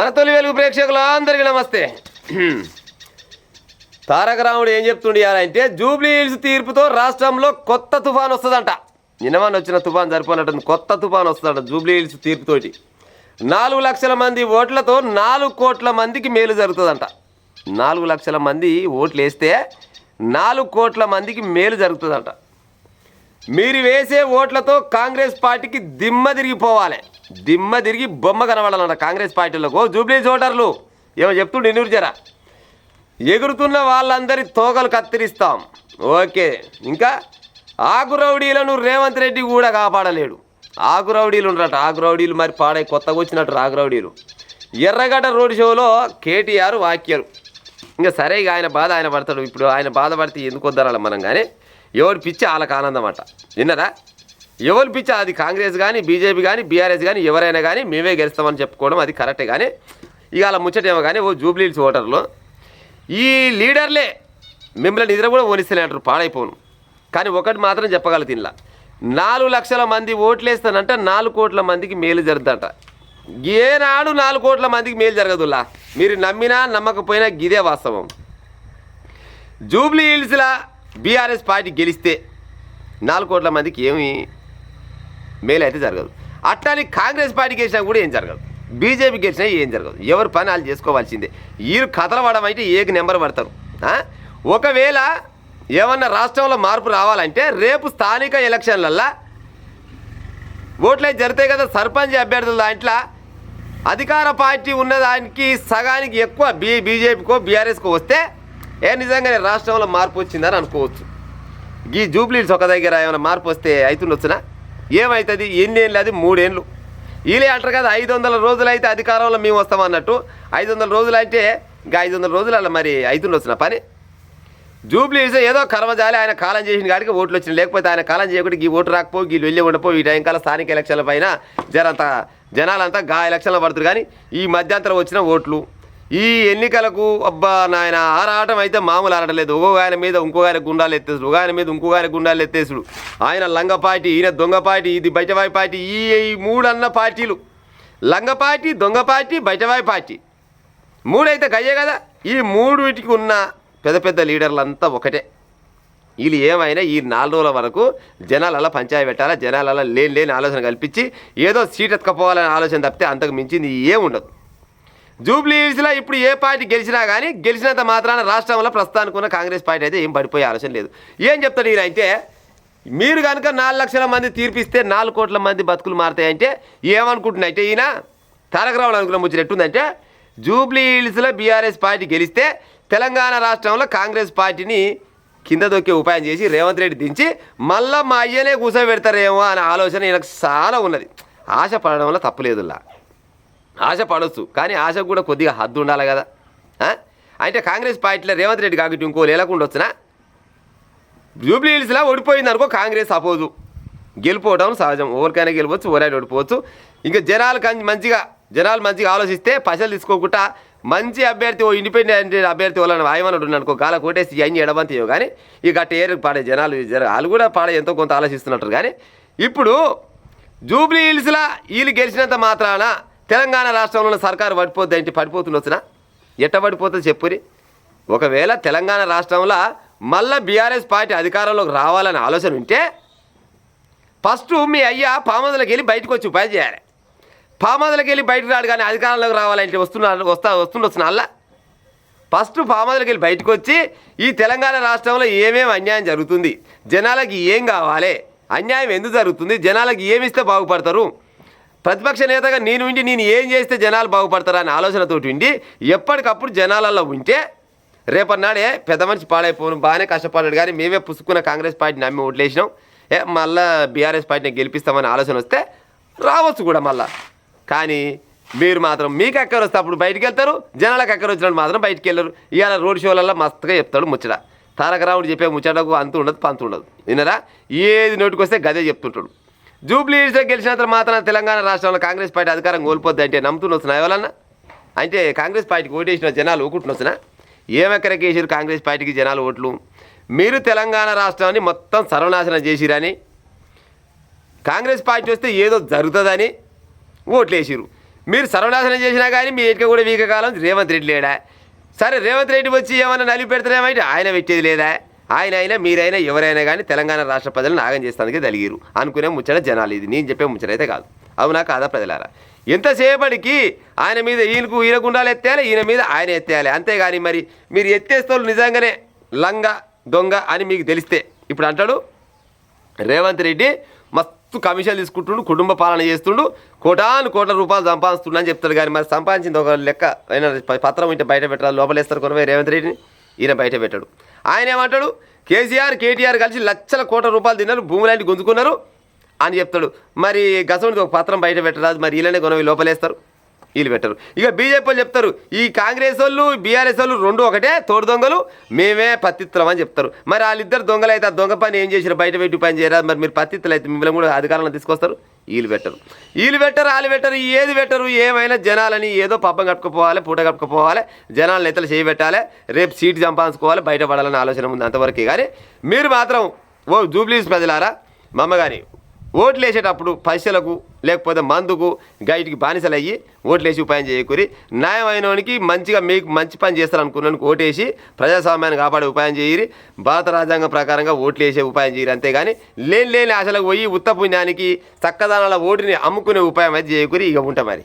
మన తొలి వెలుగు ప్రేక్షకులు అందరికీ నమస్తే. తారక రాముడు ఏం చెప్తుండే జూబ్లీ హిల్స్ తీర్పుతో రాష్ట్రంలో కొత్త తుఫాన్ వస్తుందంట. నిన్నమని వచ్చిన తుఫాన్ సరిపోనట్టుంది, కొత్త తుఫాన్ వస్తుందంట జూబ్లీ హిల్స్ తీర్పుతోటి. 4 లక్షల మంది ఓట్లతో 4 కోట్ల మందికి మేలు జరుగుతుందంట. 4 లక్షల మంది ఓట్లు వేస్తే 4 కోట్ల మందికి మేలు జరుగుతుందంట. మీరు వేసే ఓట్లతో కాంగ్రెస్ పార్టీకి దిమ్మ తిరిగిపోవాలి, దిమ్మ తిరిగి బొమ్మ కనబడాలంట కాంగ్రెస్ పార్టీలకు. జూబ్లీస్ ఓటర్లు ఏమో చెప్తుండే ఎన్నూరు జరా ఎగురుతున్న వాళ్ళందరి తోకలు కత్తిరిస్తాం. ఓకే, ఇంకా ఆకురౌడీలను రేవంత్ రెడ్డి కూడా కాపాడలేడు. ఆకురౌడీలు ఉండరట, ఆకురౌడీలు మరి పాడై కొత్తగా వచ్చినట్టు ఆకురౌడీలు. ఎర్రగడ్డ రోడ్ షోలో కేటీఆర్ వాక్యాలు. ఇంకా సరే, ఇక ఆయన బాధ ఆయన పడతాడు. ఇప్పుడు ఆయన బాధపడితే ఎందుకు వద్దరాలి మనం, కానీ ఎవరి పిచ్చి వాళ్ళకి ఆనందం అంట. విన్నారా? ఎవరి పిచ్చి అది కాంగ్రెస్ కానీ బీజేపీ కానీ బీఆర్ఎస్ కానీ ఎవరైనా కానీ మేమే గెలుస్తామని చెప్పుకోవడం అది కరెక్టే. కానీ ఇక అలా ముచ్చటేమో కానీ ఓ జూబ్లీ హిల్స్ ఓటర్లు ఈ లీడర్లే మిమ్మల్ని నిద్ర కూడా ఓనిస్తలే అంటారు, పాడైపోను. కానీ ఒకటి మాత్రం చెప్పగలరు, తినలా 4 లక్షల మంది ఓట్లు వేస్తానంట 4 కోట్ల మందికి మేలు జరుగుతుందట. ఏనాడు 4 కోట్ల మందికి మేలు జరగదులా, మీరు నమ్మినా నమ్మకపోయినా గిదే వాస్తవం. జూబ్లీ హిల్స్లా బీఆర్ఎస్ పార్టీ గెలిస్తే 4 కోట్ల మందికి ఏమి మేలు అయితే జరగదు. అట్లాని కాంగ్రెస్ పార్టీ గెలిచినా కూడా ఏం జరగదు, బీజేపీ గెలిచినా ఏం జరగదు. ఎవరు పని వాళ్ళు చేసుకోవాల్సిందే. వీరు కథలు పడమంటే ఏక నెంబర్ పడతారు. ఒకవేళ ఏమన్నా రాష్ట్రంలో మార్పు రావాలంటే రేపు స్థానిక ఎలక్షన్లల్లో ఓట్లు అయితే జరుగుతాయి కదా, సర్పంచ్ అభ్యర్థుల దాంట్లో అధికార పార్టీ ఉన్నదానికి సగానికి ఎక్కువ బీజేపీకో బీఆర్ఎస్కో వస్తే నిజంగానే రాష్ట్రంలో మార్పు వచ్చిందని అనుకోవచ్చు. ఈ జూబ్లీ హిల్స్ ఒక దగ్గర ఏమైనా మార్పు వస్తే అవుతుండొచ్చునా? ఏమవుతుంది? ఎన్నేళ్ళు? అది 3 ఏళ్ళు. వీళ్ళే అంటారు కదా 500 రోజులు అయితే అధికారంలో మేము వస్తామన్నట్టు. 500 రోజులు అంటే ఇంకా 500 రోజులలో మరి అవుతుండొచ్చునా పని? జూబ్లీ హిల్స్ ఏదో కర్మజాలి, ఆయన కాలం చేసిన కాడికి ఓట్లు వచ్చినాయి. లేకపోతే ఆయన కాలం చేయకుండా ఈ ఓటు రాకపో వీళ్ళు వెళ్ళి ఉండపో ఈ టైం కాలం స్థానిక ఎలక్షన్ల పైన జనాలంతా ఎలక్షన్లో పడుతురు. కానీ ఈ మధ్యంతరం వచ్చిన ఓట్లు ఈ ఎన్నికలకు అబ్బా నాయన ఆరాటం అయితే మామూలు ఆడలేదు. ఒక ఆయన మీద ఇంకో ఆయన గుండాలు ఎత్తేసుడు, ఒక ఆయన మీద ఇంకో ఆయన గుండాలు ఎత్తేసుడు. ఆయన లంగ పార్టీ, ఈయన దొంగ పార్టీ, ఇది బయటవాయి పార్టీ. ఈ 3 అన్న పార్టీలు, లంగ పార్టీ, దొంగ పార్టీ, బయటవాయి పార్టీ, 3 అయితే గయ్యే కదా. ఈ 3 ఉన్న పెద్ద పెద్ద లీడర్లంతా ఒకటే. వీళ్ళు ఏమైనా ఈ 4 రోజుల వరకు జనాలలో పంచాయతీ పెట్టాలా, జనాలలో లేని ఆలోచన కల్పించి ఏదో సీట్ ఎత్తుకపోవాలనే ఆలోచన తప్పితే అంతకు మించింది ఏముండదు. జూబ్లీ హిల్స్లో ఇప్పుడు ఏ పార్టీ గెలిచినా కానీ గెలిచినంత మాత్రాన రాష్ట్రంలో ప్రస్తుతానికి ఉన్న కాంగ్రెస్ పార్టీ అయితే ఏం పడిపోయే ఆలోచన లేదు. ఏం చెప్తాడు ఈయన అంటే, మీరు కనుక 4 లక్షల మంది తీర్పిస్తే 4 కోట్ల మంది బతుకులు మారుతాయంటే ఏమనుకుంటున్నాయంటే ఈయన తారక రాముడు అనుకున్న ముచ్చట ఎట్టుందంటే, జూబ్లీ హిల్స్లో బీఆర్ఎస్ పార్టీ గెలిస్తే తెలంగాణ రాష్ట్రంలో కాంగ్రెస్ పార్టీని కింద దొక్కే ఉపాయం చేసి రేవంత్ రెడ్డి దించి మళ్ళీ మా అయ్యనే కూర్చోబెడతారేమో అనే ఆలోచన ఈయనకు చాలా ఉన్నది. ఆశ పడడంలో తప్పులేదులా, ఆశ పడవచ్చు. కానీ ఆశకు కూడా కొద్దిగా హద్దు ఉండాలి కదా. అంటే కాంగ్రెస్ పార్టీలో రేవంత్ రెడ్డి కాబట్టి ఇంకో లేకుండా వచ్చినా జూబ్లీ హిల్స్లో ఓడిపోయింది అనుకో కాంగ్రెస్ అపోజు, గెలిపోవడం సహజం. ఎవరికైనా గెలవచ్చు, ఎవరైనా ఓడిపోవచ్చు. ఇంకా జనాలు మంచిగా ఆలోచిస్తే పైసలు తీసుకోకుండా మంచి అభ్యర్థి, ఓ ఇండిపెండెంట్ అభ్యర్థి వాళ్ళని వాయమని అనుకో గాల కొట్టేసి అన్ని ఎడబంతియో. కానీ ఇక గట్ట ఏరు పాడే జనాలు వాళ్ళు కూడా పాడే ఎంతో కొంత ఆలోచిస్తున్నట్టు. కానీ ఇప్పుడు జూబ్లీ హిల్స్లో వీళ్ళు గెలిచినంత మాత్రాన తెలంగాణ రాష్ట్రంలో ఉన్న సర్కారు పడిపోద్ది అంటే పడిపోతుండొచ్చునా? ఎట్ట పడిపోతుంది చెప్పురి? ఒకవేళ తెలంగాణ రాష్ట్రంలో మళ్ళీ బీఆర్ఎస్ పార్టీ అధికారంలోకి రావాలని ఆలోచన ఉంటే ఫస్ట్ మీ అయ్యా పామదులకు వెళ్ళి బయటకు వచ్చి ఉపాయం చేయాలి. పామదులకు వెళ్ళి బయటకు రాడు, కానీ అధికారంలోకి రావాలంటే వస్తుండొచ్చునా? అలా ఫస్ట్ పామదులకు వెళ్ళి బయటకు వచ్చి ఈ తెలంగాణ రాష్ట్రంలో ఏమేమి అన్యాయం జరుగుతుంది, జనాలకి ఏం కావాలి, అన్యాయం ఎందుకు జరుగుతుంది, జనాలకి ఏమిస్తే బాగుపడతారు, ప్రతిపక్ష నేతగా నేను ఏం చేస్తే జనాలు బాగుపడతారా అనే ఆలోచనతోటి ఉండి ఎప్పటికప్పుడు జనాలలో ఉంటే రేపన్నాడే పెద్ద మనిషి పాడైపోను, బాగానే కష్టపడ్డాడు కానీ మేమే పుసుకున్న కాంగ్రెస్ పార్టీని నమ్మి ఓట్లేసినాం, మళ్ళీ బీఆర్ఎస్ పార్టీని గెలిపిస్తామని ఆలోచన వస్తే రావచ్చు కూడా మళ్ళా. కానీ మీరు మాత్రం మీకు ఎక్కడ వస్తే అప్పుడు బయటికి వెళ్తారు, జనాలకు ఎక్కడ వచ్చినప్పుడు మాత్రం బయటికి వెళ్ళరు. ఇవాళ రోడ్ షోలలో మస్తుగా చెప్తాడు ముచ్చట. తారక రాముడు చెప్పే ముచ్చటకు అంతు ఉండదు పంతు ఉండదు. వినరా? ఏది నోటికి వస్తే గదే చెప్తుంటాడు. జూబ్లీ హిల్స్లో గెలిచినంత మాత్రం తెలంగాణ రాష్ట్రంలో కాంగ్రెస్ పార్టీ అధికారం కోల్పోద్ది అంటే నమ్ముతుండొచ్చునా ఎవరన్నా? అంటే కాంగ్రెస్ పార్టీకి ఓటేసిన జనాలు ఊకుంటున్నొచ్చునా? ఏమెక్కడికి వేసారు కాంగ్రెస్ పార్టీకి జనాలు ఓట్లు? మీరు తెలంగాణ రాష్ట్రాన్ని మొత్తం సర్వనాశనం చేసిరని, కాంగ్రెస్ పార్టీ వస్తే ఏదో జరుగుతుందని ఓట్లు వేసిరు. మీరు సర్వనాశనం చేసినా కానీ మీ ఎటుక కూడా వీక కాలం రేవంత్ రెడ్డి లేడా? సరే రేవంత్ రెడ్డి వచ్చి ఏమన్నా నలిపి పెడతారేమంటే ఆయన పెట్టేది లేదా? ఆయన మీరైనా ఎవరైనా కానీ తెలంగాణ రాష్ట్ర ప్రజలను నాగం చేస్తానికి తలిగిరు అనుకునే ముచ్చట జనాలు. ఇది నేను చెప్పే ముచ్చట అయితే కాదు. అవునా కాదా ప్రజలారా? ఎంతసేపటికి ఆయన మీద ఈయన గుండాలు ఎత్తేయాలి, ఈయన మీద ఆయన ఎత్తేయాలి. అంతేగాని మరి మీరు ఎత్తేస్తోళ్ళు నిజంగానే లంగ దొంగ అని మీకు తెలిస్తే ఇప్పుడు అంటాడు రేవంత్ రెడ్డి మస్తు కమిషన్ తీసుకుంటుండు, కుటుంబ పాలన చేస్తుండు, కోట్ల రూపాయలు సంపాదిస్తుండు అని చెప్తాడు. కానీ మరి సంపాదించింది ఒక లెక్క అయినా పత్రం ఇంటే బయట పెట్టాలి, లోపలేస్తారు కొనవే రేవంత్ రెడ్డిని. ఈయన బయట పెట్టాడు. ఆయన ఏమంటాడు కేటీఆర్ కలిసి లక్షల కోట్ల రూపాయలు తిన్నారు, భూములాంటి గుంజుకున్నారు అని చెప్తాడు. మరి గసండి ఒక పత్రం బయట పెట్టరాదు, మరి వీళ్ళనే కొనవి లోపలేస్తారు, వీళ్ళు పెట్టరు. ఇక బీజేపీ వాళ్ళు చెప్తారు ఈ కాంగ్రెస్ వాళ్ళు బీఆర్ఎస్ వాళ్ళు రెండు ఒకటే, తోడు దొంగలు మేమే పత్తిత్తులం అని చెప్తారు. మరి వాళ్ళిద్దరు దొంగలు అయితే ఆ దొంగ పని ఏం చేసినా బయట పెట్టి పని చేయరాదు, మరి మీరు పత్తిత్తులు అయితే మిమ్మల్ని కూడా అధికారంలో తీసుకొస్తారు. వీళ్ళు పెట్టరు, వాళ్ళు పెట్టరు, ఏది పెట్టరు. ఏమైనా జనాలని ఏదో పబ్బం కట్టుకుపోవాలి, పూట కట్టుకుపోవాలి, జనాలను ఎత్తలు చేయబెట్టాలి, రేపు సీటు సంపాదించుకోవాలి, బయటపడాలనే ఆలోచన ఉంది అంతవరకే. కానీ మీరు మాత్రం జూబ్లీస్ ప్రజలారా మమ్మ కానీ ఓట్లు వేసేటప్పుడు పైసలకు లేకపోతే మందుకు గైటికి బానిసలు అయ్యి ఓట్లేసి ఉపాయం చేయకూరి, న్యాయమైనోనికి మంచిగా మీకు మంచి పని చేస్తారనుకున్నానికి ఓటేసి ప్రజాస్వామ్యాన్ని కాపాడే ఉపాయం చేయరి, భారత రాజ్యాంగం ప్రకారంగా ఓట్లు వేసే ఉపాయం చేయరు. అంతేగాని లేని ఆశలకు పోయి ఉత్త పుణ్యానికి చక్కదానాల ఓటుని అమ్ముకునే ఉపాయం అయితే చేయకూరి. ఇక ఉంటా మరి.